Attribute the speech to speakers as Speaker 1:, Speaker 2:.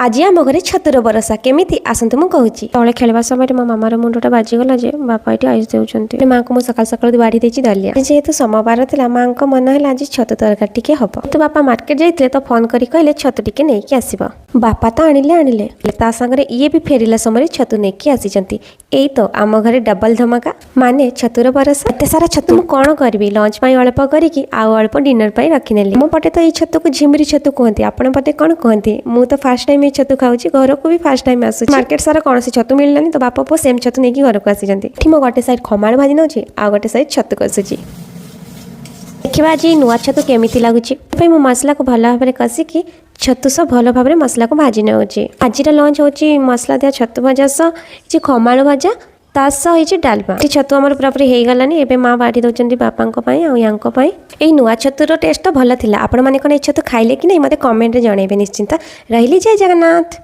Speaker 1: आज आम घरे छतुर बरसा केमिति आसतु मु कहूँ तले खेलवा समय मो मामार मुंडटा बाजिगला जे बापा ये आइस दे माँ को सकाल सकाल बाढ़ी देती दलिया जेहेतु सोमवार था माँ को मन है आज छतु तरकारी टिके हम तो बापा मार्केट जाते तो फोन कर कहले छतु टिके नहीं आसब बापा तो आनिले ता सागर ये भी फेरला समय छतु नहीं आसी यही तो आम घरे डबल धमाका माने छतुर बरसा एत सारा छतु मु कौन करी लंच अल्प करी अल्प डिनर रखिनेली मो पटे तो ये छतु को झिमरी छतु कहते आपण पटे कौन कहते मु तो फास्ट टाइम ये छतु खाऊँ घर को भी फास्ट टाइम आसूँ मार्केट सारा कौन से छतु मिललानी तो बापा पु सेम छतु नहीं घर को आसी मो गोटे साइड खमाड़ भाजी नौ आ गोटे साइड छतु कषुची देखा आज नुआ छतु केमी लगुच मो मसला को भल भाव में कषिकी छतु सब भल भाव में मसला को भाजी नौचे आज लंच हो मसला दिया छतु भजा सह खमाड़ भजा तासह डालमा छतु आम पूरा पूरी हो गलानी एवं माँ बाढ़ी दौरान बापा या नुआ छतुर टेस्ट तो भल था आपण मैंने कौन छतु खाइले कि नहीं मत कमेंट में जनइबे निश्चिंत रही जय जगन्नाथ।